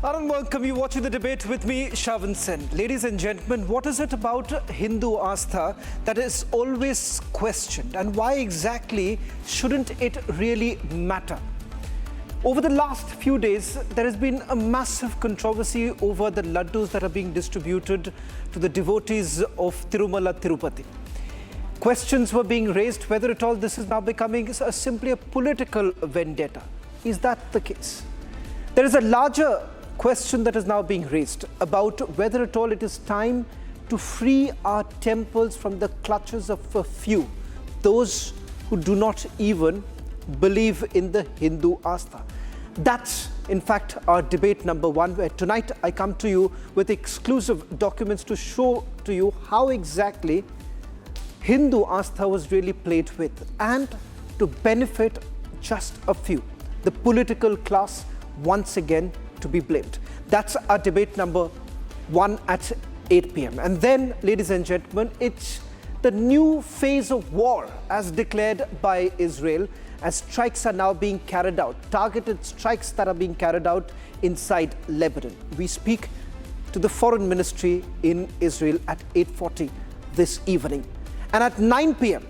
Arnab, welcome you watching the debate with me, Shavan Sen. Ladies and gentlemen, what is it about Hindu Aastha that is always questioned, and why exactly shouldn't it really matter? Over the last few days, there has been a massive controversy over the laddus that are being distributed to the devotees of Tirupati. Questions were being raised whether at all this is now becoming simply a political vendetta. Is that the case? There is a larger question that is now being raised about whether at all it is time to free our temples from the clutches of a few, those who do not even believe in the Hindu Aastha. That's in fact our debate number one, where tonight I come to you with exclusive documents to show to you how exactly Hindu Aastha was really played with, and to benefit just a few, the political class once again to be blamed. That's our debate number one at 8 p.m. And then, ladies and gentlemen, it's the new phase of war as declared by Israel, as strikes are now being carried out, targeted strikes that are being carried out inside Lebanon. We speak to the foreign ministry in Israel at 8:40 this evening. And at 9 p.m,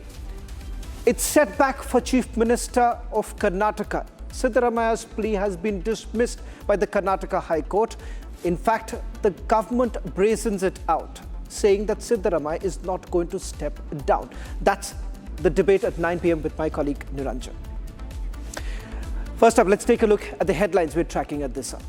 it's set back for Chief Minister of Karnataka. Siddaramaya's plea has been dismissed by the Karnataka High Court. In fact, the government brazens it out, saying that Siddaramaya is not going to step down. That's the debate at 9 p.m. with my colleague Niranjan. First up, let's take a look at the headlines we're tracking at this hour.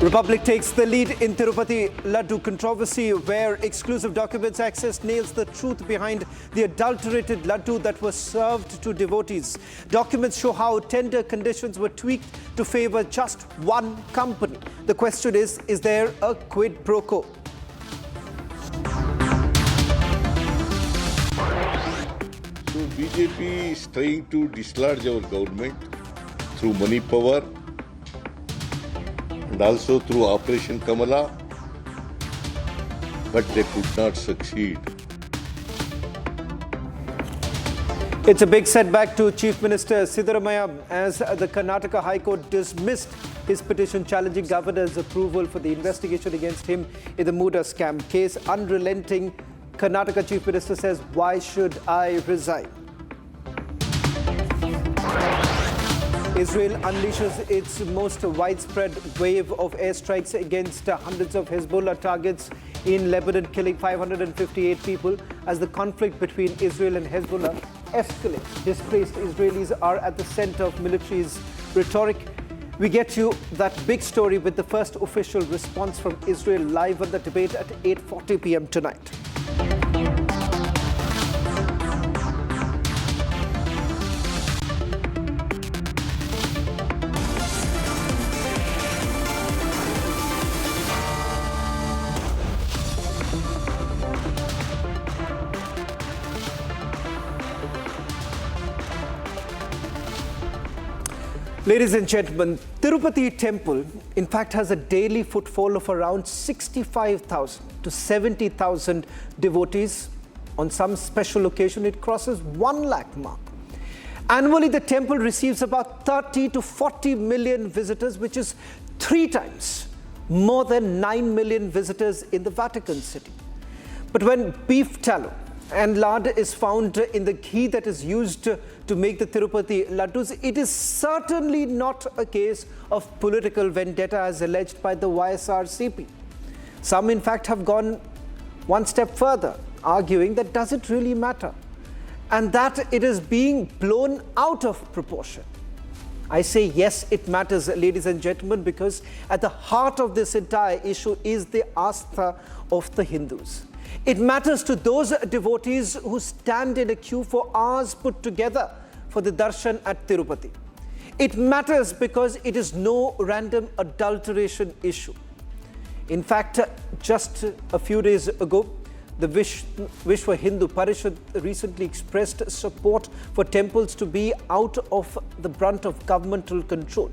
Republic takes the lead in Tirupati Laddu controversy, where exclusive documents access nails the truth behind the adulterated laddu that was served to devotees. Documents show how tender conditions were tweaked to favor just one company. The question is there a quid pro quo? So BJP is trying to dislodge our government through money power, and also through Operation Kamala, but they could not succeed. It's a big setback to Chief Minister Siddaramaya, as the Karnataka High Court dismissed his petition challenging governor's approval for the investigation against him in the Muda scam case. Unrelenting, Karnataka Chief Minister says, "Why should I resign?" Israel unleashes its most widespread wave of airstrikes against hundreds of Hezbollah targets in Lebanon, killing 558 people as the conflict between Israel and Hezbollah escalates. Displaced Israelis are at the center of military's rhetoric. We get you that big story with the first official response from Israel live on the debate at 8:40 p.m. tonight. Ladies and gentlemen, Tirupati Temple, in fact, has a daily footfall of around 65,000 to 70,000 devotees. On some special occasion, it crosses 1 lakh mark. Annually, the temple receives about 30 to 40 million visitors, which is 3 times more than 9 million visitors in the Vatican City. But when beef tallow and lard is found in the ghee that is used to make the Tirupati laddus, it is certainly not a case of political vendetta as alleged by the YSRCP. Some in fact have gone one step further, arguing that does it really matter, and that it is being blown out of proportion. I say yes, it matters, ladies and gentlemen, because at the heart of this entire issue is the Aastha of the Hindus. It matters to those devotees who stand in a queue for hours put together for the darshan at Tirupati. It matters because it is no random adulteration issue. In fact, just a few days ago, The Vishwa Hindu Parishad recently expressed support for temples to be out of the brunt of governmental control.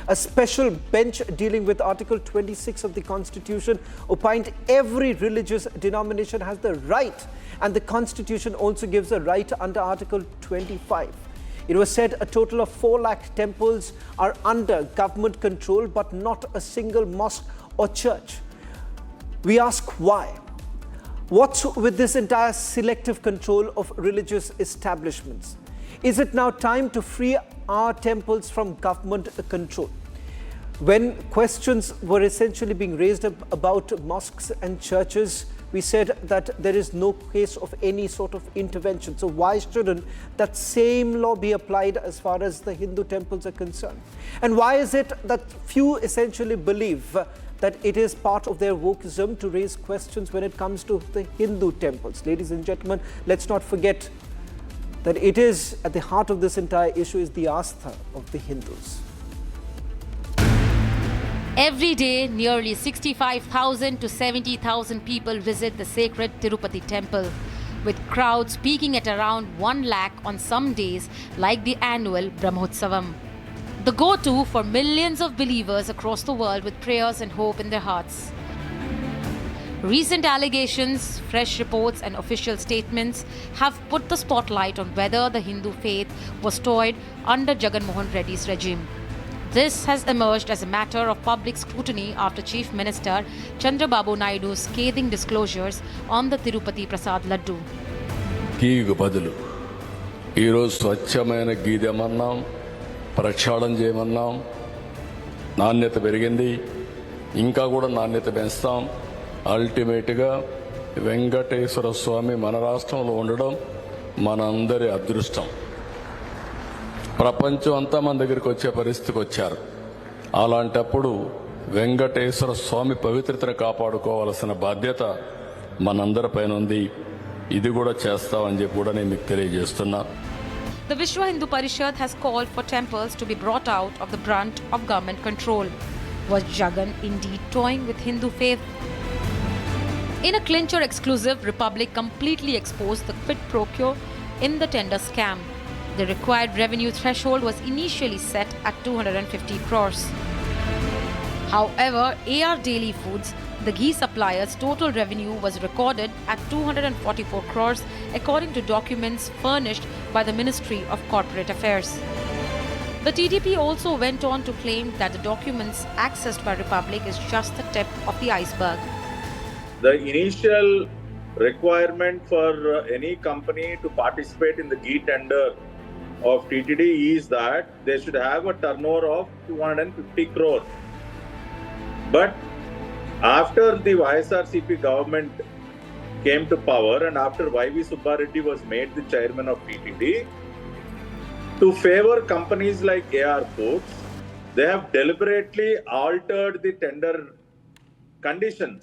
A special bench dealing with Article 26 of the Constitution opined every religious denomination has the right, and the Constitution also gives a right under Article 25. It was said a total of 4 lakh temples are under government control, but not a single mosque or church. We ask why? What's with this entire selective control of religious establishments? Is it now time to free our temples from government control? When questions were essentially being raised about mosques and churches, we said that there is no case of any sort of intervention. So why shouldn't that same law be applied as far as the Hindu temples are concerned? And why is it that few essentially believe that it is part of their wokeism to raise questions when it comes to the Hindu temples? Ladies and gentlemen, let's not forget that it is at the heart of this entire issue is the Aastha of the Hindus. Every day, nearly 65,000 to 70,000 people visit the sacred Tirupati temple, with crowds peaking at around 1 lakh on some days like the annual Brahmotsavam. The go-to for millions of believers across the world with prayers and hope in their hearts. Recent allegations, fresh reports and official statements have put the spotlight on whether the Hindu faith was toyed under Jagan Mohan Reddy's regime. This has emerged as a matter of public scrutiny after Chief Minister Chandra Babu Naidu's scathing disclosures on the Tirupati Laddu. గీకు బదులు ఈరోజు స్వచ్ఛమైన గీదెమన్నాం, ప్రక్షాళన చేయమన్నాం, నాణ్యత పెరిగింది, ఇంకా కూడా నాణ్యత పెంచుతాం. అల్టిమేట్గా వెంకటేశ్వర స్వామి మన రాష్ట్రంలో ఉండడం మనందరి అదృష్టం. ప్రపంచం అంతా మన దగ్గరికి వచ్చే పరిస్థితికి వచ్చారు. అలాంటప్పుడు వెంకటేశ్వర స్వామి పవిత్రతను కాపాడుకోవాల్సిన బాధ్యత మనందరిపైన ఉంది. ఇది కూడా చేస్తామని చెప్పి కూడా నేను మీకు తెలియజేస్తున్నా. The Vishwa Hindu Parishad has called for temples to be brought out of the brunt of government control. Was Jagan indeed toying with Hindu faith? In a clincher exclusive, Republic completely exposed the quid pro quo in the tender scam. The required revenue threshold was initially set at 250 crores. However, AR Daily Foods, the ghee supplier's total revenue was recorded at 244 crores according to documents furnished by the Ministry of Corporate Affairs. The TDP also went on to claim that the documents accessed by Republic is just the tip of the iceberg. The initial requirement for any company to participate in the ghee tender of TTD is that they should have a turnover of 250 crores. But after the YSRCP government came to power and after YV Subba Reddy was made the chairman of TTD, to favor companies like AR Foods, they have deliberately altered the tender conditions.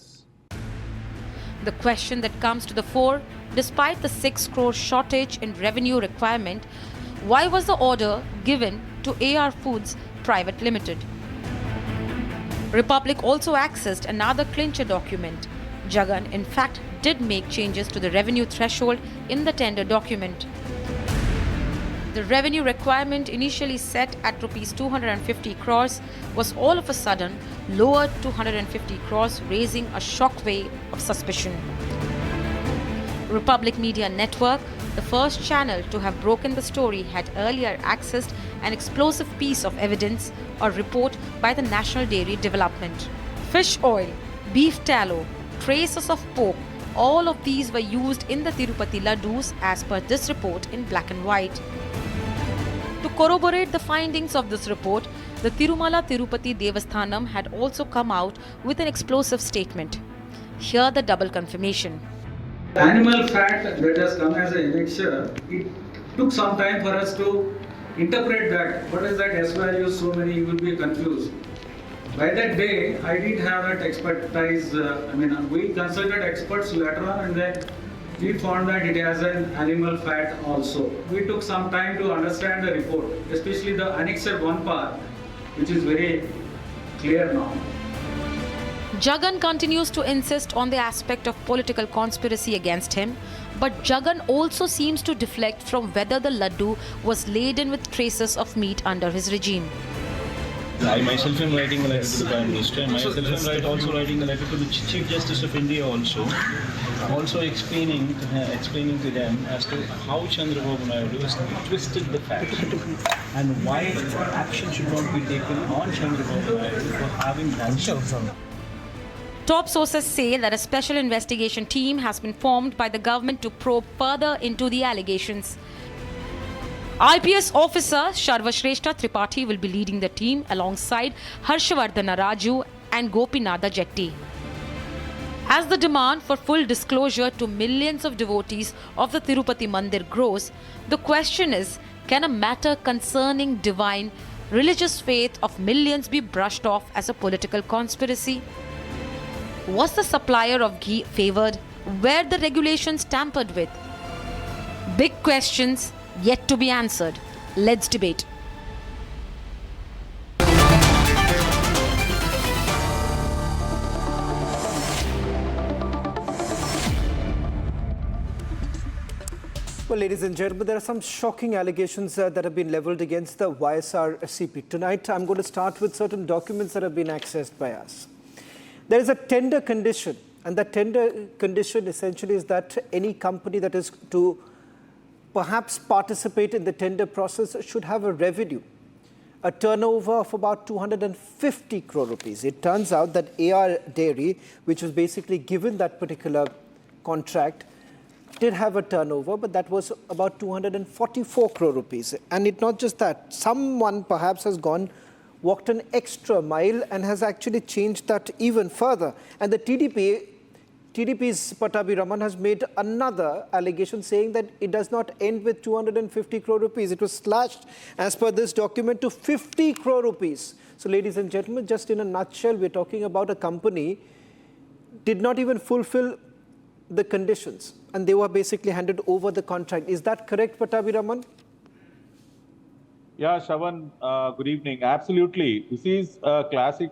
The question that comes to the fore, despite the 6 crore shortage in revenue requirement, why was the order given to AR Foods Private Limited? Republic also accessed another clincher document. Jagan, in fact, did make changes to the revenue threshold in the tender document. The revenue requirement initially set at Rs 250 crores was all of a sudden lowered to 150 crores, raising a shockwave of suspicion. Republic Media Network, the first channel to have broken the story, had earlier accessed an explosive piece of evidence or report by the National Dairy Development. Fish oil, beef tallow, traces of pork, all of these were used in the Tirupati Laddus as per this report in black and white. To corroborate the findings of this report, the Tirumala Tirupati Devasthanam had also come out with an explosive statement. Here the double confirmation. Animal fat that has come as an annexure, it took some time for us to interpret that. What is that S value? So many, you will be confused. By that day, I did have that expertise. We consulted experts later on and then we found that it has an animal fat also. We took some time to understand the report, especially the annexure 1 part, which is very clear now. Jagan continues to insist on the aspect of political conspiracy against him, but Jagan also seems to deflect from whether the laddu was laden with traces of meat under his regime. I myself am writing a letter to the Prime Minister, and myself am also writing a letter to the Chief Justice of India also explaining to them as to how Chandra Babu Naidu has twisted the facts and why action should not be taken on Chandra Babu Naidu for having done so. Top sources say that a special investigation team has been formed by the government to probe further into the allegations. IPS officer Sarvashrestha Tripathi will be leading the team alongside Harshvardhana Raju and Gopinatha Jetty. As the demand for full disclosure to millions of devotees of the Tirupati Mandir grows, the question is, can a matter concerning divine religious faith of millions be brushed off as a political conspiracy? Was the supplier of ghee favored? Were the regulations tampered with? Big questions yet to be answered. Let's debate. Well, ladies and gentlemen, there are some shocking allegations that have been leveled against the YSRCP. Tonight, I'm going to start with certain documents that have been accessed by us. There is a tender condition, and that tender condition essentially is that any company that is to perhaps participate in the tender process should have a revenue, a turnover of about 250 crore rupees. It turns out that AR Dairy, which was basically given that particular contract, did have a turnover, but that was about 244 crore rupees. And it's not just that. Someone perhaps has walked an extra mile and has actually changed that even further. And the TDP's Patabi Raman has made another allegation saying that it does not end with 250 crore rupees. It was slashed as per this document to 50 crore rupees. So ladies and gentlemen, just in a nutshell, we're talking about a company did not even fulfill the conditions and they were basically handed over the contract. Is that correct, Patabi Raman? Yeah, Shavan, good evening. Absolutely. This is a classic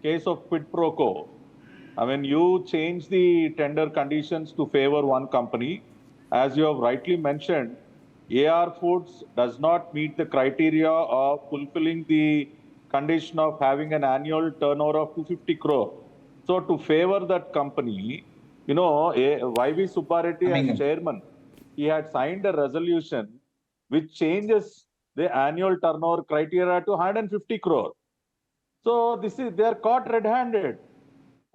case of quid pro quo. I mean, you change the tender conditions to favor one company. As you have rightly mentioned, AR Foods does not meet the criteria of fulfilling the condition of having an annual turnover of 250 crore. So to favor that company, you know, YV Subbareddy as chairman, he had signed a resolution which changes the annual turnover criteria to 150 crore. So they are caught red-handed.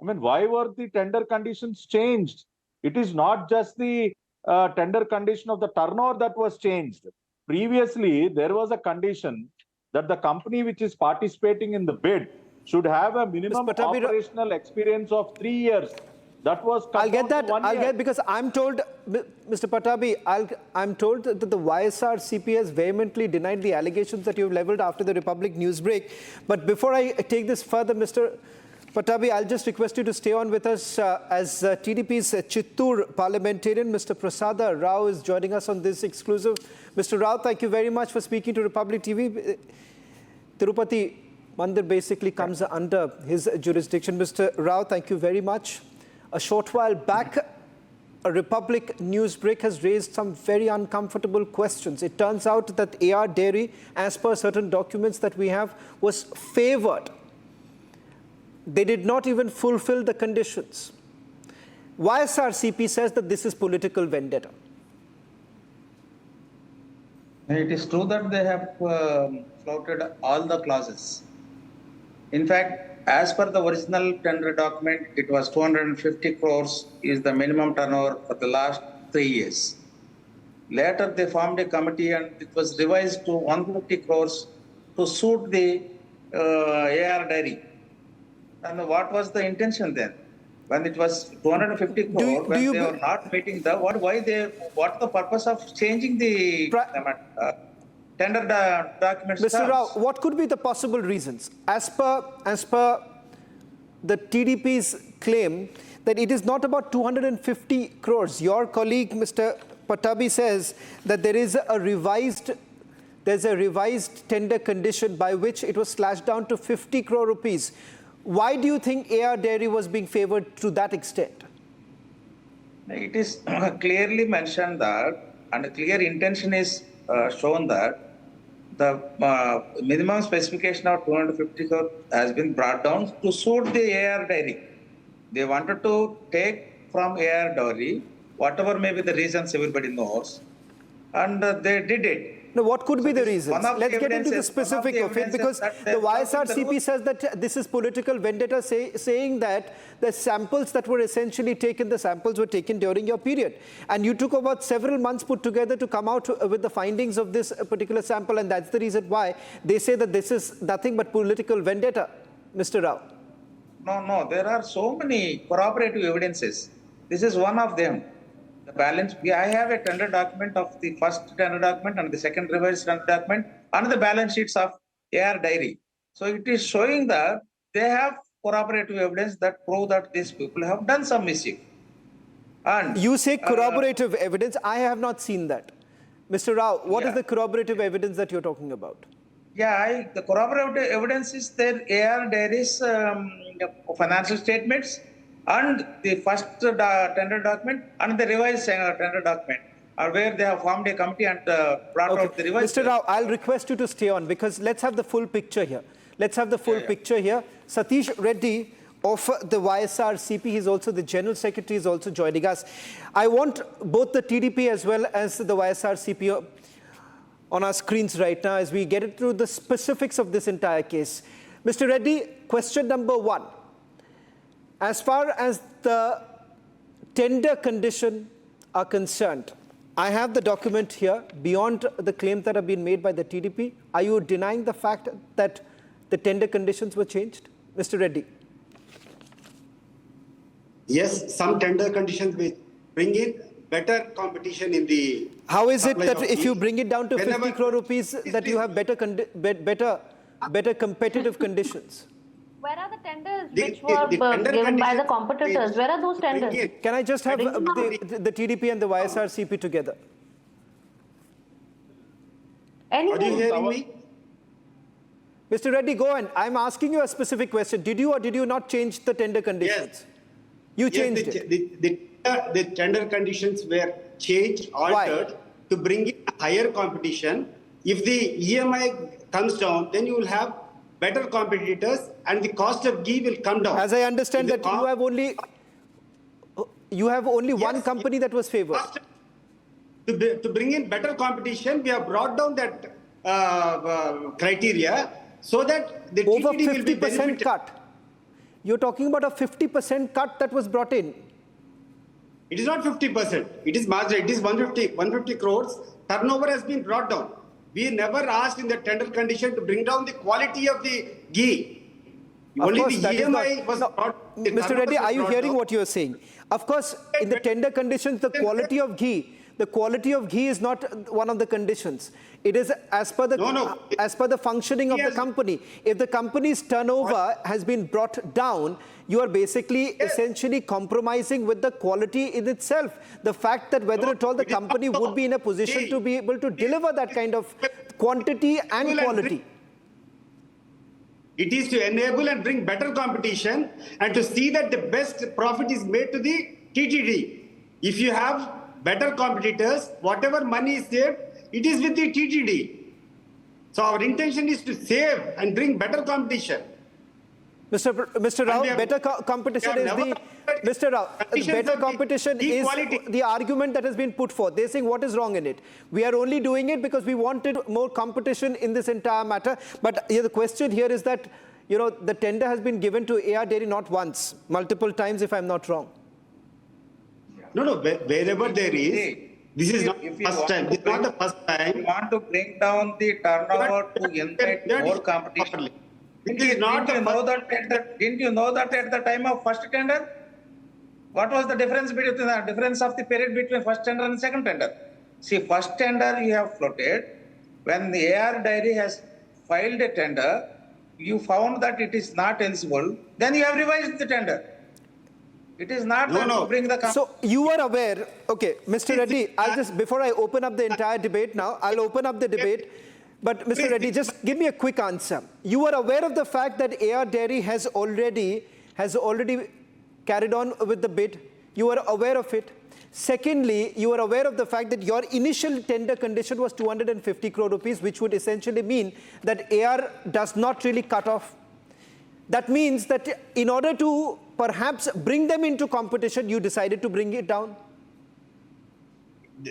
I mean, why were the tender conditions changed? It is not just the tender condition of the turnover that was changed. Previously, there was a condition that the company which is participating in the bid should have a minimum operational experience of 3 years. That was I'll get that. Because I'm told, Mr. Patabi, I'm told that the YSRCP has vehemently denied the allegations that you've leveled after the Republic news break. But before I take this further, Mr. Patabi, I'll just request you to stay on with us as TDP's Chittoor parliamentarian, Mr. Prasada Rao, is joining us on this exclusive. Mr. Rao, thank you very much for speaking to Republic TV. Tirupati Mandir basically comes under his jurisdiction. Mr. Rao, thank you very much. A short while back, a Republic news break has raised some very uncomfortable questions. It turns out that AR Dairy, as per certain documents that we have, was favored. They did not even fulfill the conditions. YSRCP says that this is political vendetta. It is true that they have flouted all the clauses. In fact, as per the original tender document, it was 250 crores is the minimum turnover for the last 3 years. Later, they formed a committee and it was revised to 150 crores to suit the AR Dairy. And what was the intention then? When it was 250 crore, when they were not meeting the what the purpose of changing the tender documents? Mr. Rao, what could be the possible reasons? As per the TDP's claim that it is not about 250 crores. Your colleague, Mr. Patabi, says that there's a revised tender condition by which it was slashed down to 50 crore rupees. Why do you think AR Dairy was being favored to that extent? It is clearly mentioned that, and a clear intention is shown that the minimum specification of 250 crore has been brought down to suit the AR Dairy. They wanted to take from AR Dairy, whatever may be the reasons everybody knows, and they did it. Now, what could be the reasons? Let's get into the evidences- specific one of it, because that the they brought in YSRCP the says that this is political vendetta, saying that the samples that were essentially taken, the samples were taken during your period. And you took about several months put together to come out with the findings of this particular sample, and that's the reason why they say that this is nothing but political vendetta, Mr. Rao. No, there are so many corroborative evidences. This is one of them. The balance, I have a tender document of the first tender document and the second revised tender document and the balance sheets of AR Dairy. So it is showing that they have corroborative evidence that prove that these people have done some mischief. And You say corroborative evidence. I have not seen that. Mr. Rao, what is the corroborative evidence that you're talking about? Yeah, the corroborative evidence is their AR Dairy's financial statements and the first tender document and the revised tender document, are where they have formed a committee and brought out the revised. Mr. Rao, I'll request you to stay on, because let's have the full picture here. Let's have the full picture here. Satish Reddy of the YSRCP, he's also the General Secretary, is also joining us. I want both the TDP as well as the YSRCP on our screens right now as we get into the specifics of this entire case. Mr. Reddy, question number one. As far as the tender condition are concerned, I have the document here. Beyond the claims that have been made by the TDP, are you denying the fact that the tender conditions were changed? Mr. Reddy. Yes, some tender conditions will bring in better competition in the... How is it supply that of if you ghee. bring it down to Whenever 50 crore rupees, that you have better competitive conditions? Where are the tenders The- which the- were the tender given by the conditions competitors? Where are those bring tenders? in- Can I just have the TDP and the YSRCP together? Are you Anything? hearing me? Mr. Reddy, go on. I'm asking you a specific question. Did you or did you not change the tender conditions? Yes. You Yes, changed it. the tender conditions were changed, altered to bring in higher competition. If the EMI comes down, then you will have better competitors and the cost of ghee will come down. As I understand that you have only one Yes, company that was favored. To bring in better competition, we have brought down that criteria so that the Over TTD will be 50% benefited. cut. You're talking about a 50% cut that was brought in. It is not 50%. It is marginal. It is 150 crores. Turnover has been brought down. We never asked in the tender condition to bring down the quality of the ghee. Of Only course, the that is EMI not- was No, brought. the Mr. turnover Reddy, was are you brought hearing down. what you're saying? Of course, in the tender conditions, the quality of ghee is not one of the conditions. It is as per the functioning of the company. If the company's turnover has been brought down, you are basically essentially compromising with the quality in itself. The fact that whether at all the company would be in a position to be able to deliver that kind of quantity and quality. It is to enable and bring better competition and to see that the best profit is made to the TTD. If you have better competitors, whatever money is saved, it is with the TTD. So our intention is to save and bring better competition. Mr. Rao, better competition is the... Mr. Rao, better competition is the argument that has been put forth. They're saying what is wrong in it. We are only doing it because we wanted more competition in this entire matter. But the question here is that, the tender has been given to AR Dairy not once, multiple times if I'm not wrong. No, wherever there is, this is not the first time. This is not the first time. You want to bring down the turnover to invite more competition. Didn't you know that at the time of first tender? What was the difference of the period between first tender and second tender? See, first tender you have floated. When the AR Dairy has filed a tender, you found that it is not eligible. Then you have revised the tender. It is not to bring the... So you are aware, okay, Mr. Reddy, before I open up the entire debate now, I'll open up the debate. But Mr. Reddy, just give me a quick answer. You are aware of the fact that AR Dairy has already carried on with the bid. You are aware of it. Secondly, you are aware of the fact that your initial tender condition was 250 crore rupees, which would essentially mean that AR does not really cut off. That means that in order to perhaps bring them into competition, you decided to bring it down.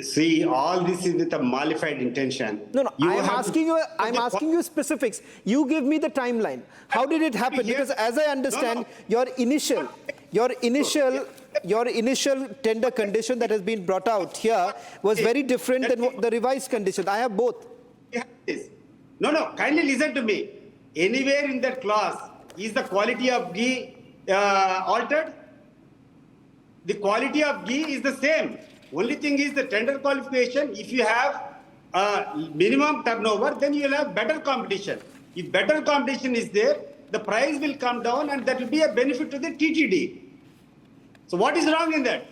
See, all this is with a malified intention. No, I'm asking you specifics. You give me the timeline. How did it happen? Because as I understand, your initial tender condition that has been brought out here was very different than the revised condition. I have both. No, kindly listen to me. Anywhere in that clause, is the quality of ghee altered? The quality of ghee is the same. Only thing is the tender qualification. If you have minimum turnover, then you will have better competition. If better competition is there, the price will come down and that will be a benefit to the TTD. So what is wrong in that?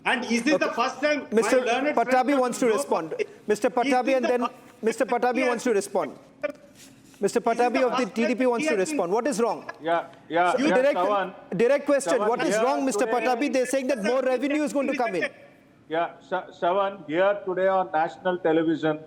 And is this the first time Mr. Patabi wants to respond. Mr. Patabi and then Mr. Patabi wants to respond. Mr. Patabi of the TDP wants to respond. What is wrong? Direct question. What is wrong, Mr. Patabi? They're saying that more revenue is going to come in. Yeah, Shavan, here today on national television,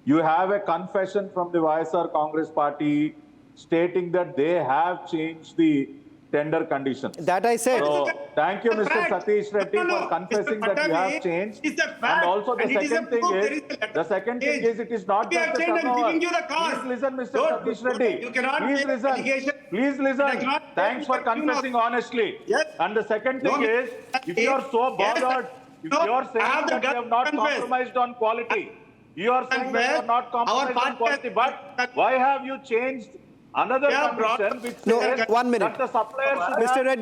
you have a confession from the YSR Congress party stating that they have changed the tender conditions. That I said. So, thank you, Mr. Satish Reddy, for confessing that you have changed. And also the second thing is, it is not just a turnover. Please listen, Mr. Satish Reddy. Please listen. Thanks for confessing honestly. And the second thing is, if you are so bothered, if you are saying that you have not compromised on quality, you are saying that you have not compromised on quality, but why have you changed another condition which says 1 minute. that the suppliers should Mr. have...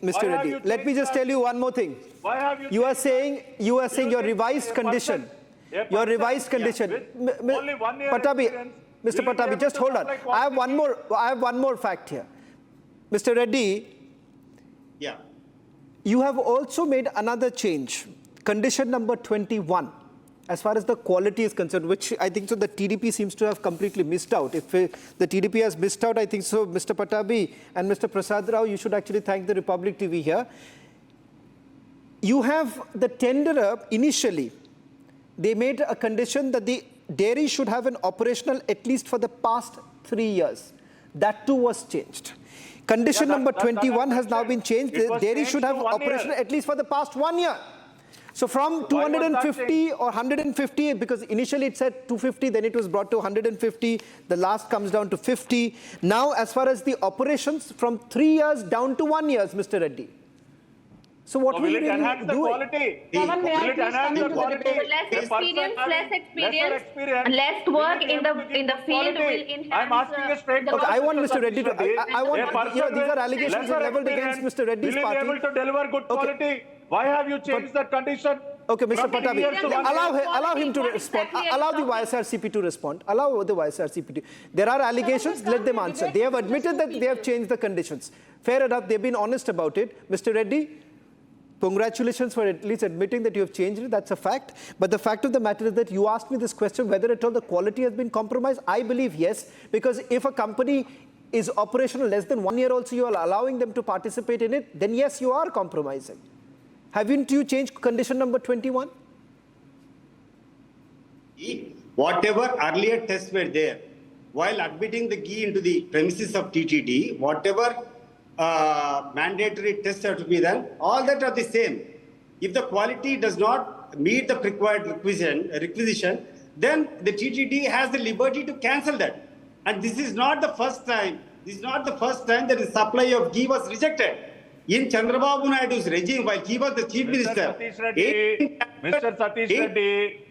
Mr. Reddy, let me just tell you one more thing. Why have You are saying your revised condition. Your revised condition. Only 1 year Patabi, experience, Mr. will be Patabi, able just to hold on. supply I have one more fact here. Mr. Reddy, Yeah. you have also made another change. Condition number 21. As far as the quality is concerned, which I think so the TDP seems to have completely missed out. If the TDP has missed out, I think so Mr. Patabi and Mr. Prasad Rao, you should actually thank the Republic TV here. You have the tenderer initially, they made a condition that the dairy should have an operational at least for the past 3 years. That too was changed. Condition number 21 has now been changed. The dairy should have operational at least for the past 1 year. So from 250 or 150, because initially it said 250, then it was brought to 150. The last comes down to 50. Now, as far as the operations, from 3 years down to 1 year, Mr. Reddy. So what will it enhance the quality? Will it enhance the quality? Less experience, less work in the field will enhance. I'm asking a straight question. I want Mr. Reddy to. I want. These are allegations leveled against Mr. Reddy's party. Will he be able to deliver good quality? Why have you changed that condition? Okay, Mr. Patabi, allow him to respond. Allow the YSRCP to respond. Allow the YSRCP to. There are allegations, let them answer. They have admitted that they have changed the conditions. Fair enough, they've been honest about it. Mr. Reddy, congratulations for at least admitting that you have changed it. That's a fact. But the fact of the matter is that you asked me this question, whether at all the quality has been compromised. I believe yes, because if a company is operational less than 1 year also, you are allowing them to participate in it, then yes, you are compromising. Haven't you changed condition number 21? Whatever earlier tests were there, while admitting the ghee into the premises of TTD, whatever mandatory tests have to be done, all that are the same. If the quality does not meet the required requisition, then the TTD has the liberty to cancel that. And this is not the first time. This is not the first time that the supply of ghee was rejected. In Chandrababu Naidu's regime, while he was the chief minister. Mr. Satish Reddy,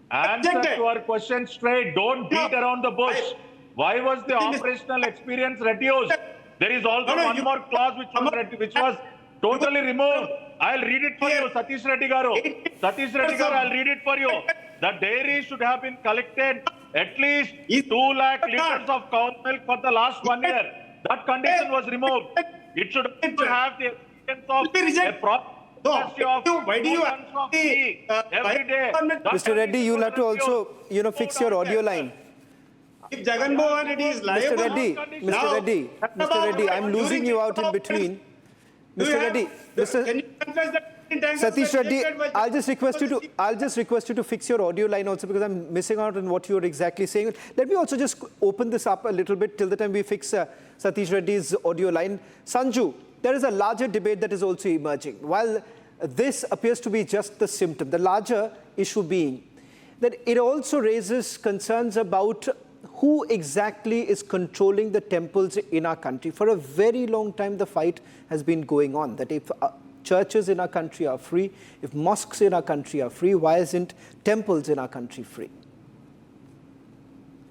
answer to our question straight. Don't beat around the bush. Why was the operational experience reduced? There is also one more clause which was totally removed. I'll read it for you, Satish Reddy Garu. Satish Reddy Garu, I'll read it for you. The dairy should have been collected at least 2 lakh liters of cow milk for the last 1 year. That condition was removed. It should have the experience of a No, why do you every day? Mr. Reddy, you'll have to also, fix your audio line. If Jagan Mohan Reddy is liable... Mr. Reddy, I'm losing you out in between. Mr. Reddy, Can you confess that Satish Reddy, I'll just request you to fix your audio line also, because I'm missing out on what you're exactly saying. Let me also just open this up a little bit till the time we fix Satish Reddy's audio line. Sanju, there is a larger debate that is also emerging. While this appears to be just the symptom, the larger issue being that it also raises concerns about who exactly is controlling the temples in our country. For a very long time, the fight has been going on that if churches in our country are free, if mosques in our country are free, why isn't temples in our country free?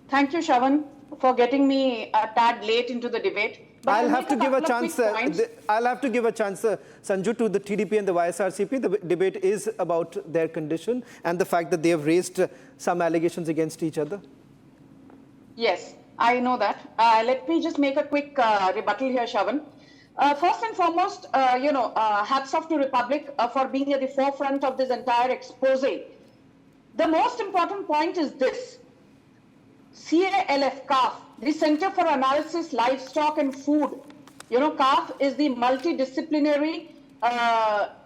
Thank you, Shravan, for getting me a tad late into the debate. But I'll have to give a chance, Sanju, to the TDP and the YSRCP. The debate is about their condition and the fact that they have raised some allegations against each other. Yes, I know that. Let me just make a quick rebuttal here, Shravan. First and foremost, hats off to Republic for being at the forefront of this entire expose. The most important point is this. CALF, the Center for Analysis, Livestock and Food. CAF is the multidisciplinary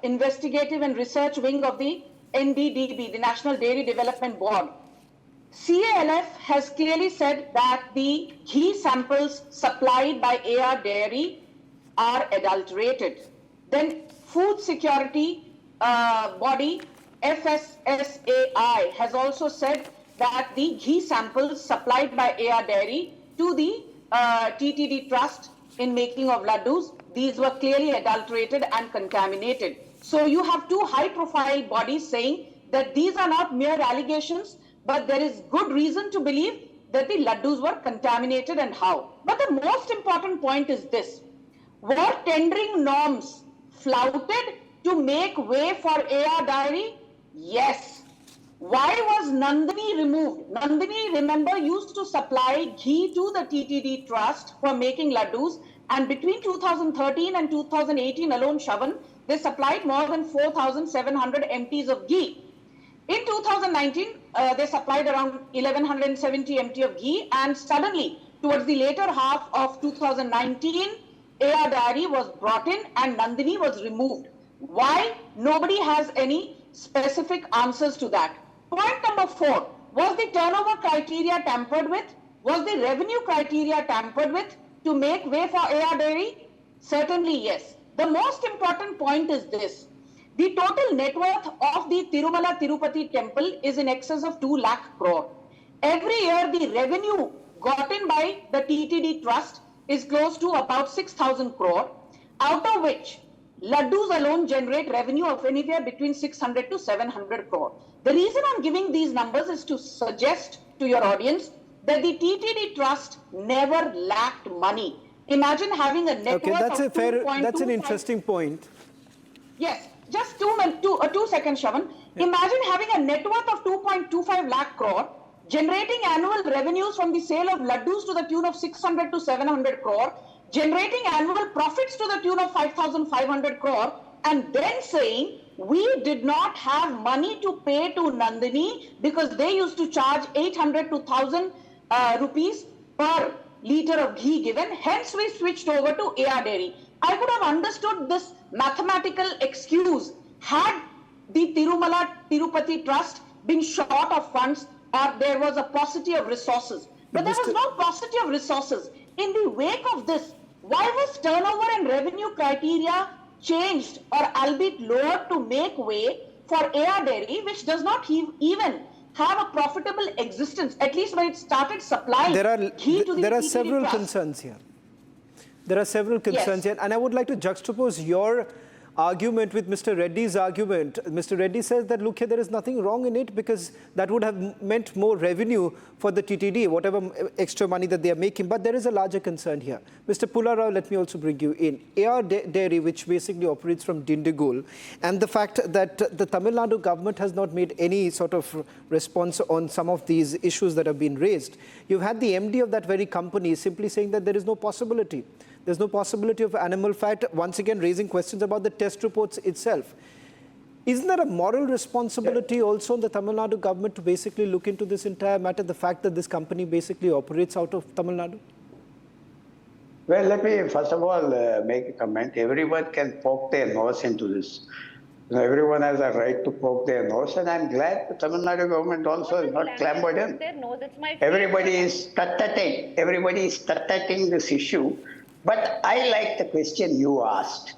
investigative and research wing of the NDDB, the National Dairy Development Board. CALF has clearly said that the ghee samples supplied by AR Dairy are adulterated. Then Food Security Body, FSSAI, has also said that the ghee samples supplied by AR Dairy to the TTD Trust in making of laddus, these were clearly adulterated and contaminated. So you have two high-profile bodies saying that these are not mere allegations, but there is good reason to believe that the laddus were contaminated and how. But the most important point is this. Were tendering norms flouted to make way for AR Dairy? Yes. Why was Nandini removed? Nandini, remember, used to supply ghee to the TTD Trust for making laddus, and between 2013 and 2018 alone, Shravan, they supplied more than 4,700 MTs of ghee. In 2019, they supplied around 1,170 MT of ghee, and suddenly, towards the later half of 2019, AR Dairy was brought in and Nandini was removed. Why? Nobody has any specific answers to that. Point number 4, was the turnover criteria tampered with? Was the revenue criteria tampered with to make way for AR Dairy? Certainly yes. The most important point is this. The total net worth of the Tirumala Tirupati temple is in excess of 2 lakh crore. Every year the revenue gotten by the TTD Trust is close to about 6,000 crore, out of which laddus alone generate revenue of anywhere between 600 to 700 crore. The reason I'm giving these numbers is to suggest to your audience that the TTD Trust never lacked money. Imagine having a net worth of 2.25. That's an interesting point. Yes, just two seconds, Shravan. Yeah. Imagine having a net worth of 2.25 lakh crore, generating annual revenues from the sale of laddus to the tune of 600 to 700 crore, generating annual profits to the tune of 5,500 crore, and then saying we did not have money to pay to Nandini because they used to charge 800 to 1,000 rupees per liter of ghee given. Hence, we switched over to AR Dairy. I could have understood this mathematical excuse had the Tirumala Tirupati Trust been short of funds or there was a paucity of resources. But there was no paucity of resources. In the wake of this, why was turnover and revenue criteria changed or albeit lowered to make way for AR Dairy, which does not even have a profitable existence, at least when it started supplying ghee to the There are TTD several Trust. concerns here. There are several concerns here, and I would like to juxtapose your argument with Mr. Reddy's argument. Mr. Reddy says that, look here, there is nothing wrong in it because that would have meant more revenue for the TTD, whatever extra money that they are making. But there is a larger concern here. Mr. Pularao, let me also bring you in. AR Dairy, which basically operates from Dindigul, and the fact that the Tamil Nadu government has not made any sort of response on some of these issues that have been raised. You've had the MD of that very company simply saying that there is no possibility. There's no possibility of animal fat, once again raising questions about the test reports itself. Isn't there a moral responsibility also on the Tamil Nadu government to basically look into this entire matter, the fact that this company basically operates out of Tamil Nadu? Well, let me first of all make a comment. Everyone can poke their nose into this. You know, everyone has a right to poke their nose, and I'm glad the Tamil Nadu government also is not clambered in. Everybody is touting this issue, but I like the question you asked.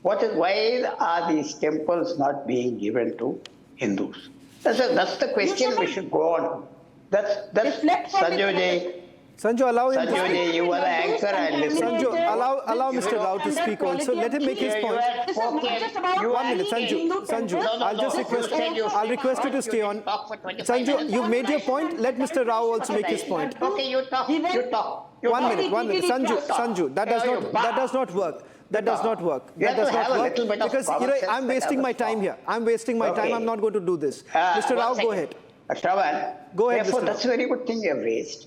Why are these temples not being given to Hindus? That's the question we should go on. That's Sanjay. Sanju, allow him to speak. You were the anchor, I listen. Sanju, allow Mr. Rao to speak also. Let him make his point. 1 minute, Sanju, I'll request you to stay on. Sanju, you've made your point. Let Mr. Rao also make his point. Okay, you talk. 1 minute. Sanju, that does not work. That does not work because I'm wasting my time here. I'm not going to do this. Mr. Rao, go ahead. Shravan, go ahead. Therefore, Mr. that's a very good thing you have raised.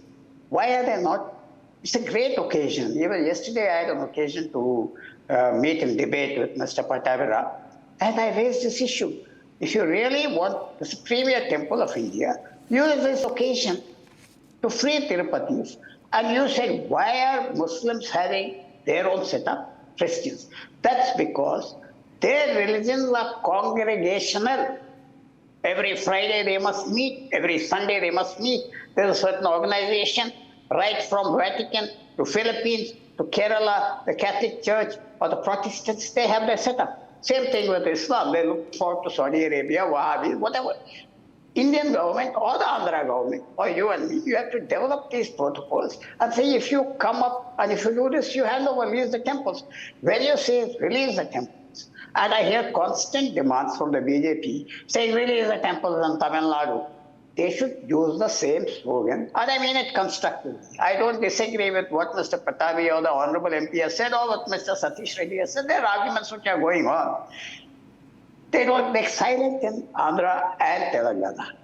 Why are they not? It's a great occasion. Even yesterday, I had an occasion to meet and debate with Mr. Pattabhira, and I raised this issue. If you really want the premier temple of India, use this occasion to free Tirupati. And you said, why are Muslims having their own setup? Christians. That's because their religions are congregational. Every Friday they must meet, every Sunday they must meet. There's a certain organization, right from Vatican to Philippines to Kerala, the Catholic Church or the Protestants, they have their setup. Same thing with Islam. They look forward to Saudi Arabia, Wahhabis, whatever. Indian government or the Andhra government or you and me, you have to develop these protocols and say if you come up and if you do this, you hand over, release the temples. When you say release the temples, and I hear constant demands from the BJP saying release the temples in Tamil Nadu, they should use the same slogan, and I mean it constructively. I don't disagree with what Mr. Patabi or the Honorable MP has said or what Mr. Satish Reddy has said. There are arguments which are going on. They don't make silent in Andhra and Telangana.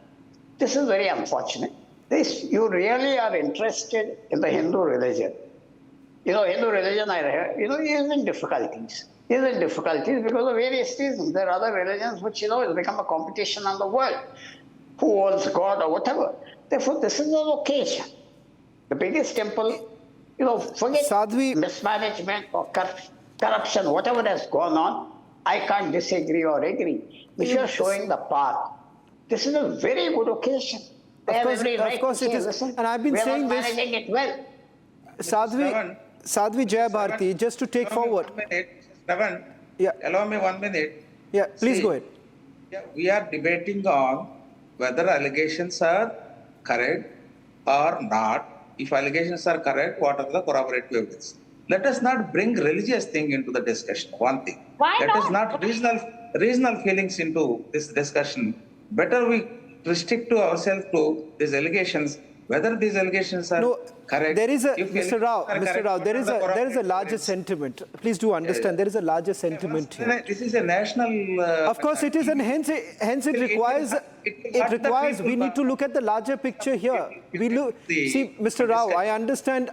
This is very unfortunate. You really are interested in the Hindu religion. Hindu religion, is in difficulties. Is in difficulties because of various reasons. There are other religions which, has become a competition on the world. Who owns God or whatever. Therefore, this is an occasion. The biggest temple, forget mismanagement or corruption, whatever has gone on, I can't disagree or agree. If you're showing the path, this is a very good occasion. Of course it is. Listen, and I've been saying this. Managing it well. Sadhvi Jayabharti, just to take forward. 1 minute, Shravan, allow me 1 minute. Yeah, please go ahead. We are debating on whether allegations are correct or not. If allegations are correct, what are the corroborative evidence? Let us not bring religious thing into the discussion. One thing. Let us not regional feelings into this discussion. Better we restrict to ourselves to these allegations. Whether these allegations are correct. There is Mr. Rao, there is a larger sentiment. Please do understand, there is a larger sentiment here. This is a national. Of course it is, and hence it requires. We need to look at the larger picture here. See, Mr. Rao, I understand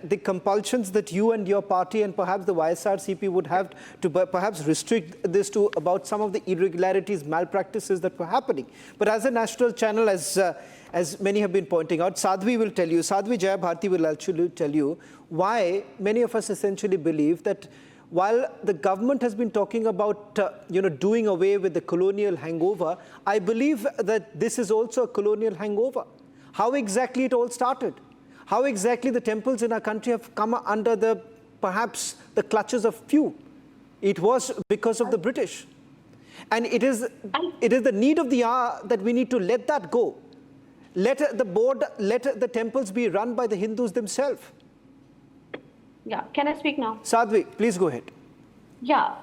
the compulsions that you and your party and perhaps the YSRCP would have to perhaps restrict this to about some of the irregularities, malpractices that were happening. But as a national channel, as many have been pointing out, Sadhvi will tell you, Sadhvi Jayabharti will actually tell you why many of us essentially believe that while the government has been talking about, doing away with the colonial hangover, I believe that this is also a colonial hangover. How exactly it all started, how exactly the temples in our country have come under perhaps the clutches of few. It was because of the British. And it is the need of the hour that we need to let that go. Let the temples be run by the Hindus themselves. Yeah, can I speak now? Sadhvi, please go ahead. Yeah,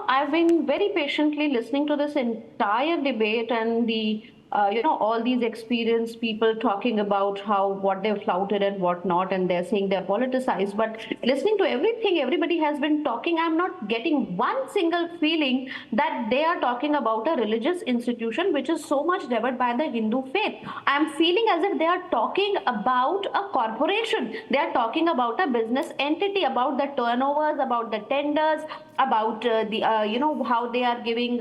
I've been very patiently listening to this entire debate and the all these experienced people talking about what they've flouted and what not, and they're saying they're politicized. But listening to everything everybody has been talking, I'm not getting one single feeling that they are talking about a religious institution which is so much revered by the Hindu faith. I'm feeling as if they are talking about a corporation. They are talking about a business entity, about the turnovers, about the tenders, about how they are giving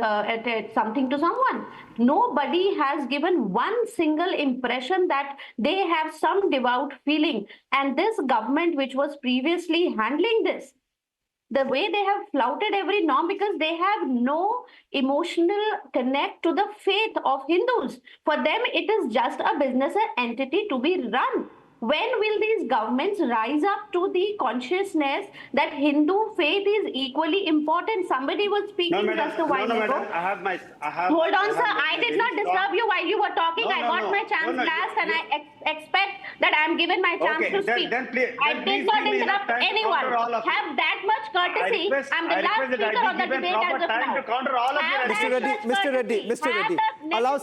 something to someone. Nobody has given one single impression that they have some devout feeling. And this government, which was previously handling this, the way they have flouted every norm, because they have no emotional connect to the faith of Hindus. For them, it is just a business entity to be run. When will these governments rise up to the consciousness that Hindu faith is equally important? Somebody was speaking just a while ago. Hold on, sir. I did not disturb you while you were talking. I got my chance last, and I expect that I am given my chance to speak. I did not interrupt anyone. Have that much courtesy. I'm the last speaker on the debate as of now. Mr. Reddy, allow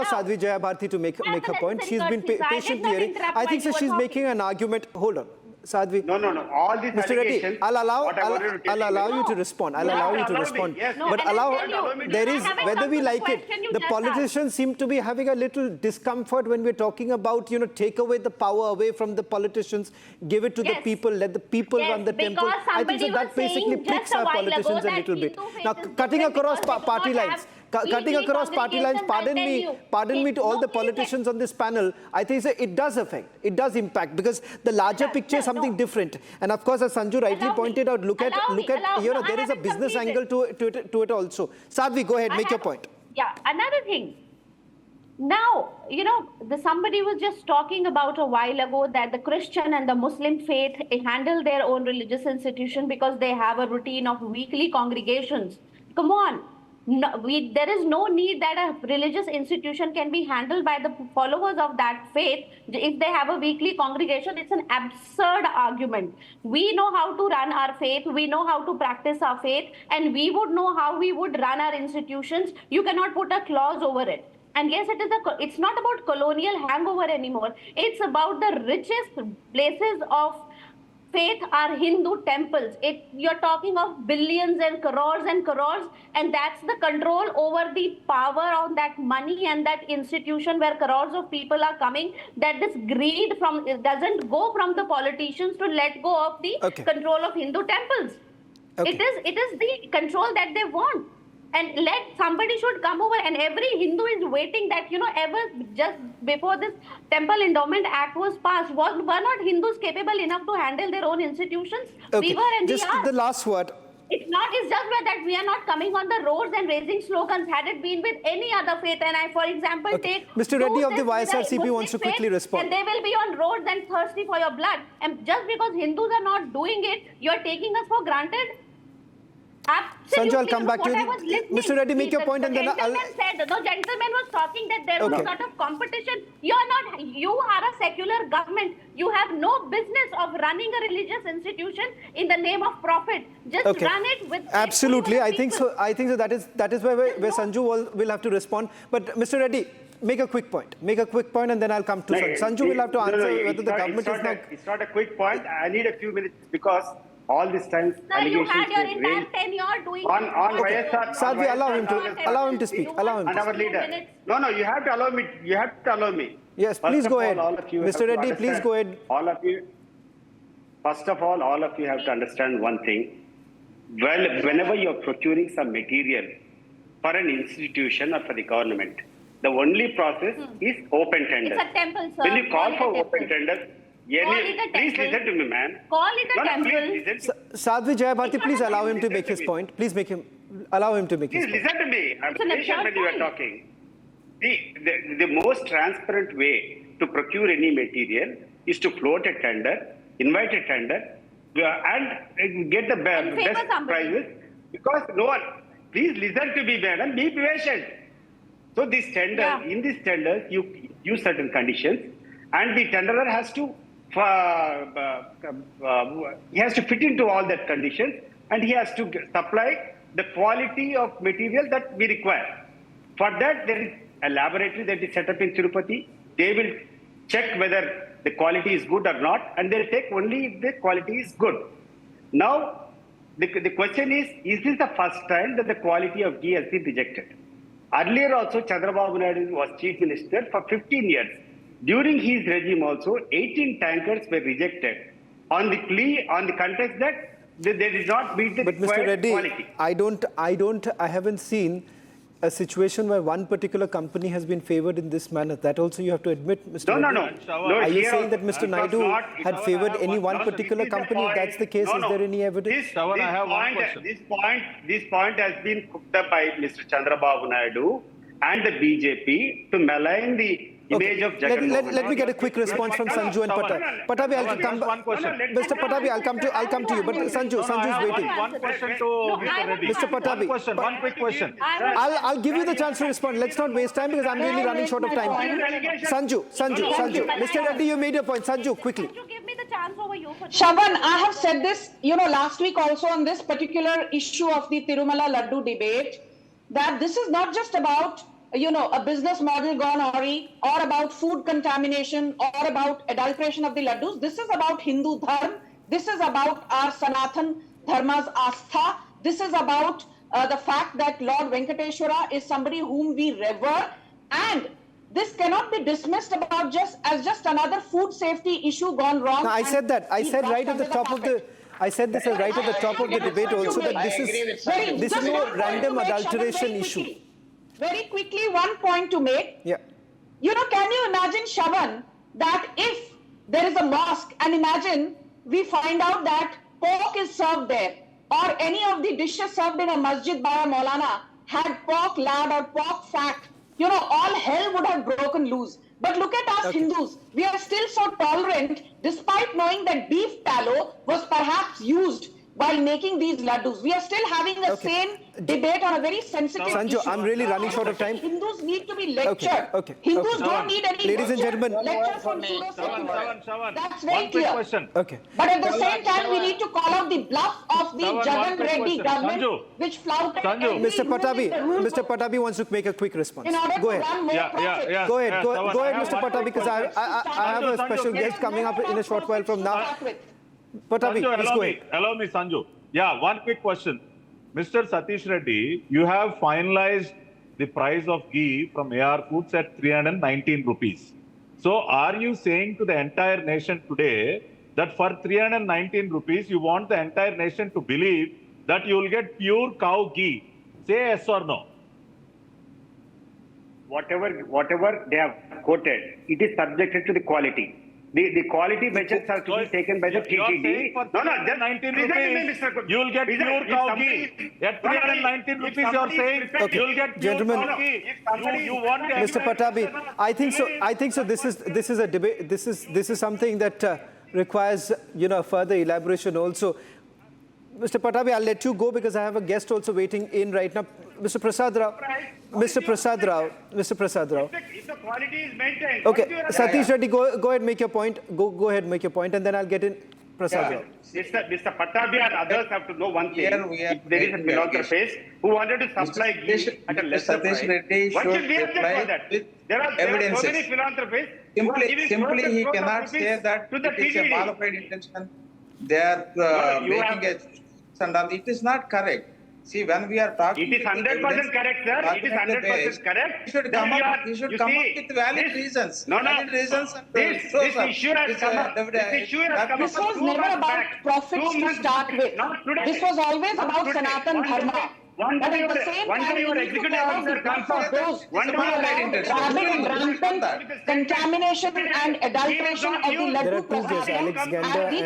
Sadhvi Jayabharti to make her point. She's been patiently hearing. I think so. She's making an argument. Hold on. Sadhvi. No. All these Mr. Reddy, I'll allow you to respond. I'll allow you to respond. But there is, whether we like it, the politicians seem to be having a little discomfort when we're talking about, take away the power away from the politicians, give it to the people, let the people run the temple. I think so that basically pricks our politicians a little bit. Now, cutting across party lines. Pardon me to all the politicians on this panel, I think it does impact, because the larger picture is something different. And of course, as Sanju rightly pointed out, look at there is a business angle to it also. Sadhvi, go ahead, make your point. Yeah, another thing. Now, somebody was just talking about a while ago that the Christian and the Muslim faith handle their own religious institution because they have a routine of weekly congregations. Come on. No, there is no need that a religious institution can be handled by the followers of that faith if they have a weekly congregation. It's an absurd argument. We know how to run our faith, we know how to practice our faith, and we would know how we would run our institutions. You cannot put a clause over it. And yes, it's not about colonial hangover anymore. It's about the richest places of faith are Hindu temples. You're talking of billions and crores, and that's the control over the power of that money and that institution where crores of people are coming. That this greed doesn't go from the politicians to let go of the control of Hindu temples. It is the control that they want. And somebody should come over, and every Hindu is waiting that, ever just before this Temple Endowment Act was passed, were not Hindus capable enough to handle their own institutions? We were, and just we are. The last word. It's just that we are not coming on the roads and raising slogans. Had it been with any other faith, and I, for example, take... Mr. Reddy of the YSRCP wants to quickly respond. And they will be on roads and thirsty for your blood. And just because Hindus are not doing it, you're taking us for granted? Absolutely. Sanju, I'll come back to you. Mr. Reddy, make your point, and then I'll... The gentleman was talking that there was sort of competition. You are a secular government. You have no business of running a religious institution in the name of profit. Just run it with... Absolutely. I think so. That is where Sanju will have to respond. But Mr. Reddy, make a quick point. And then I'll come to Sanju. Sanju will have to answer whether the government is not... It's not a quick point. I need a few minutes because... all this time, you had your entire tenure doing on YSR. Sadhvi, allow him to speak. Allow him. And our leader. No, you have to allow me. You have to allow me. Yes, please go ahead. Mr. Reddy, please go ahead. First of all of you have to understand one thing. Well, whenever you are procuring some material for an institution or for the government, the only process is open tender. It's a temple, sir. When you call for open tender, please listen to me, man. Call it a temple. Sadhvi Jayabharti, please allow him to make his point. Allow him to make his point. Please listen to me. I'm patient when you are talking. The most transparent way to procure any material is to float a tender, invite a tender, and get the best prices. Because no one, please listen to me, madam. Be patient. So this tender, in this tender, you use certain conditions, and the tenderer has to he has to fit into all that conditions, and he has to supply the quality of material that we require. For that, a laboratory that is set up in Tirupati. They will check whether the quality is good or not, and they'll take only if the quality is good. Now, the question is this the first time that the quality of ghee has been rejected? Earlier also, Chandrababu Naidu was chief minister for 15 years. During his regime also, 18 tankers were rejected on the context that they did not meet the required quality. I haven't seen a situation where one particular company has been favored in this manner. That also you have to admit, Mr. Reddy. No. Are you saying that Mr. Naidu had favored any one particular company? If that's the case, is there any evidence? This point has been cooked up by Mr. Chandrababu Naidu and the BJP to malign the image of Jagan. Let me get a quick response from Sanju and Patabi. Patabi, I'll come. Mr. Patabi, I'll come to you. But Sanju is waiting. One question to Mr. Reddy. Mr. Patabi, One quick question. I'll give you the chance to respond. Let's not waste time because I'm really running short of time. Sanju. Mr. Reddy, you made your point. Sanju, quickly. Give me the chance over you. Shravan, I have said this, last week also on this particular issue of the Tirumala Laddu debate, that this is not just about a business model gone awry, or about food contamination, or about adulteration of the laddus. This is about Hindu dharma. This is about our Sanatan Dharma's Aastha. This is about the fact that Lord Venkateshwara is somebody whom we revere, and this cannot be dismissed as just another food safety issue gone wrong. No, I said that. I said right at the top of the. I said this right at the top of the debate also that this is no random adulteration issue. Very quickly, one point to make. Yeah. Can you imagine, Shravan, that if there is a mosque and imagine we find out that pork is served there, or any of the dishes served in a masjid by a Maulana had pork lard or pork fat, all hell would have broken loose. But look at us Hindus. We are still so tolerant despite knowing that beef tallow was perhaps used while making these laddus. We are still having a sane debate on a very sensitive issue. Sanju, I'm really running short of time. Hindus need to be lectured. Hindus don't need any ladies and gentlemen, lectures from pseudo-secularists. That's very clear. Question. Okay. But at the same time, we need to call out the bluff of the Jagan Reddy government, which flouted Mr. Patabi wants to make a quick response. Go ahead. Go ahead, Mr. Patabi, because I have a special guest coming up in a short while from now. Patabi, please go ahead. Allow me, Sanju. Yeah, one quick question. Mr. Satish Reddy, you have finalized the price of ghee from AR Foods at 319 rupees. So are you saying to the entire nation today that for 319 rupees, you want the entire nation to believe that you will get pure cow ghee? Say yes or no. Whatever they have quoted, it is subjected to the quality. The quality measures are to be taken by the TTD. Just 19 rupees. You will get pure cow ghee. At 319 rupees, you are saying you will get pure cow ghee. You want Mr. Patabi, I think so. This is a debate. This is something that requires further elaboration also. Mr. Patabi, I'll let you go because I have a guest also waiting in right now. Mr. Prasad Rao. If the quality is maintained. Okay, Satish Reddy, go ahead, make your point. Go ahead, make your point, and then I'll get in Prasad Rao. Mr. Patabi and others have to know one thing. If there is a philanthropist who wanted to supply ghee at a lesser price, what should we have done for that? There are so many philanthropists. Simply he cannot say that it is a qualified intention. They are making a and it is not correct. See, when we are talking, it is 100% correct, sir. It is 100% correct. You should come up with valid reasons. Valid reasons. This issue has come up. This was never about profits to start with. This was always about Sanatan Dharma. But at the same time, we need to call out the wrath of those who are rampant contamination and adulteration of the Laddu prasadam at the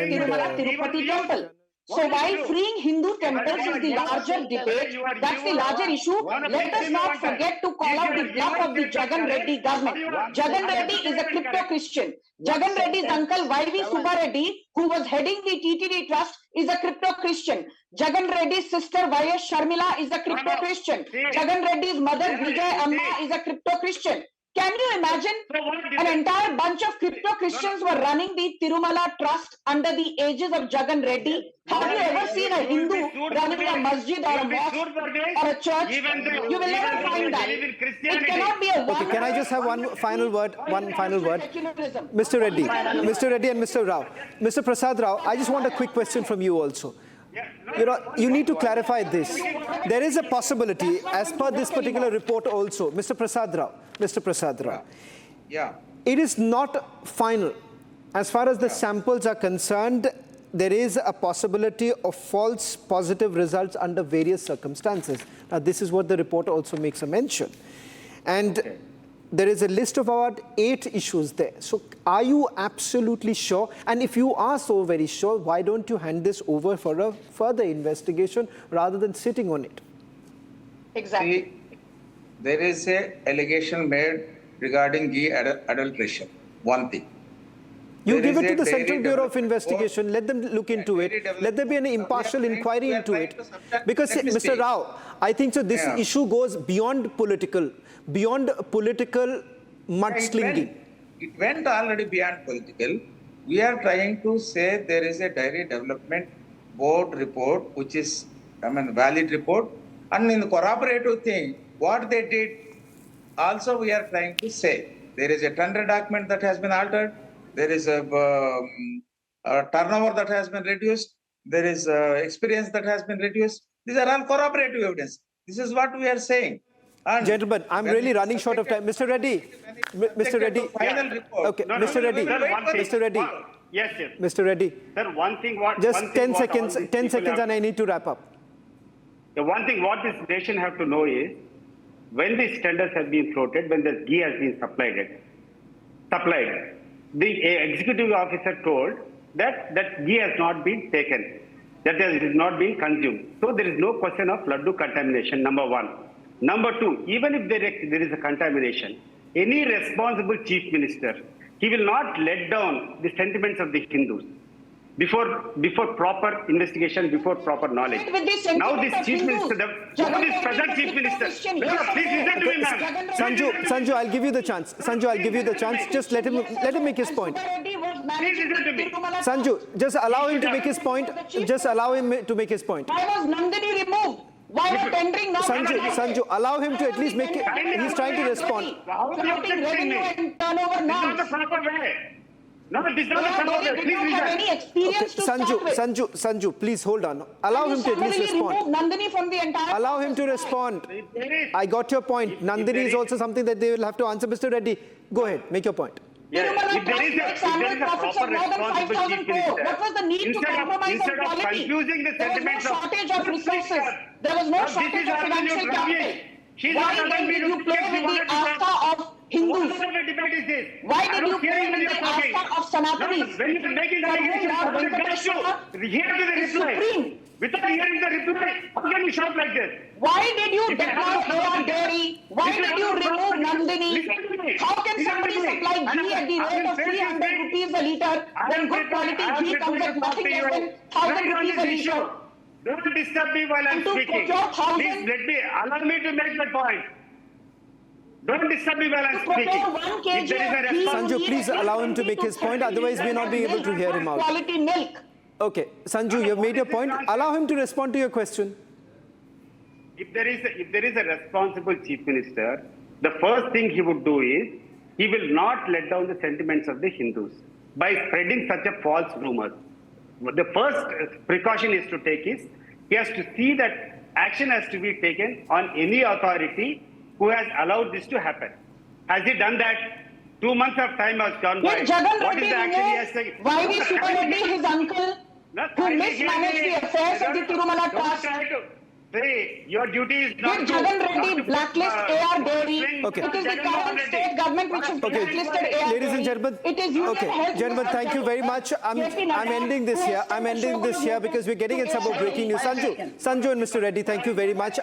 Tirupati temple. So while freeing Hindu temples is the larger debate, that's the larger issue, let us not forget to call out the bluff of the Jagan Reddy government. Jagan Reddy is a crypto-Christian. Jagan Reddy's uncle Y.V. Subba Reddy, who was heading the TTD trust, is a crypto-Christian. Jagan Reddy's sister Y.S. Sharmila is a crypto-Christian. Jagan Reddy's mother Vijay Amma is a crypto-Christian. Can you imagine an entire bunch of crypto-Christians were running the Tirumala Trust under the aegis of Jagan Reddy? Have you ever seen a Hindu running a masjid or a mosque or a church? You will never find that. It cannot be a Okay, can I just have one final word? One final word. Mr. Reddy and Mr. Rao. Mr. Prasad Rao, I just want a quick question from you also. You need to clarify this. There is a possibility, as per this particular report also, Mr. Prasad Rao. Yeah. It is not final. As far as the samples are concerned, there is a possibility of false positive results under various circumstances. Now, this is what the report also makes a mention. And there is a list of about 8 issues there. So are you absolutely sure? And if you are so very sure, why don't you hand this over for a further investigation rather than sitting on it? Exactly. See, there is a allegation made regarding ghee adulteration. One thing. You There give is it to a the dairy Central Bureau of development Investigation. Let them look into it. Let there be an impartial inquiry into it. Because, Mr. Rao, I think so this issue goes beyond political mudslinging. It went already beyond political. We are trying to say there is a dairy development board report, which is, valid report. And in the corroborative thing, what they did, also we are trying to say there is a tender document that has been altered. There is a turnover that has been reduced. There is experience that has been reduced. These are all corroborative evidence. This is what we are saying. And Gentlemen, I'm really running short of time. Mr. Reddy. Final report. Okay, Mr. Reddy. Mr. Reddy. Yes. Mr. Reddy. Sir, one thing what... Just one 10 thing what seconds, all these 10 people seconds have- and I need to wrap up. The one thing what this nation have to know is, when these tenders have been floated, when the ghee has been supplied, the executive officer told that ghee has not been taken, that it has not been consumed. So there is no question of laddu contamination, number one. Number two, even if there is a contamination, any responsible chief minister, he will not let down the sentiments of the Hindus before proper investigation, before proper knowledge. Now this chief minister, this present chief minister, please listen to me, ma'am. Sanju, I'll give you the chance. Just let him make his point. Please listen to me. Sanju, just allow him to make his point. Just allow him to make his point. Why was Nandini removed? Why are tendering now? Sanju, allow him to at least make it. He's trying to respond. Floating revenue and turnover This is norms. not the proper way. No, this is not the proper way. They Please did not have any listen. experience to start with. Sanju, please hold on. Allow him to at least Summarily respond. remove Nandini from the entire Allow him to respond. I got your point. Nandini is also something that they will have to answer. Mr. Reddy, go ahead, make your point. If there is a proper responsible chief minister, What was the need to compromise on instead of quality? confusing the There was no sentiments of... shortage of resources. There was no This shortage is of financial absolute capital. rubbish. She's Why not then allowing me did to you play speak. with the She wanted to Aastha of Hindus? What kind of debate is this? Why I did don't you hear play when with you're the talking. Aastha of Sanatanis? No, when you're making the allegation, Lord I got Venkateshwara to hear to the is reply. supreme. Without hearing the reply, how can you shout like this? Why did you If you deploy have a AR proper- Dairy? Why if you did have you a remove proper- Nandini? Listen to me. How can Listen somebody to me. supply And ghee at the I rate am of prepared 300 to rupees a litre I when am good quality prepared ghee to comes at talk nothing to less you. than 1,000 Right on rupees a this issue. litre? Don't disturb me while I'm And to speaking. procure 1,000 Please allow me to make my point. Don't disturb me while I'm To procure speaking. 1 If there is a kg of ghee, response, Sanju, you need please at least allow him to 20 make his point, 30 otherwise we're not being able to hear him out. Quality milk. Okay, Sanju, you've made your point. Allow him to respond to your question. if there is a responsible chief minister, the first thing he would do is he will not let down the sentiments of the Hindus by spreading such a false rumor. The first precaution is to take is he has to see that action has to be taken on any authority who has allowed this to happen. Has he done that? 2 months of time has gone by. Did Jagan What is Reddy the action he has remove taken? Y.V. Super Reddy, his uncle, No, who kindly mismanaged hear me. the affairs of the Tirumala Don't Trust? try to- See, your duty is not Did to... Jagan not Reddy to blacklist AR Dairy? Okay. It is the current state government which has blacklisted AR Ladies and Dairy. gentlemen, It is Union okay, Health gentlemen, Minister thank you very much. I'm ending this here. I'm ending this here because we're getting in some more breaking news. Sanju and Mr. Reddy, thank you very much.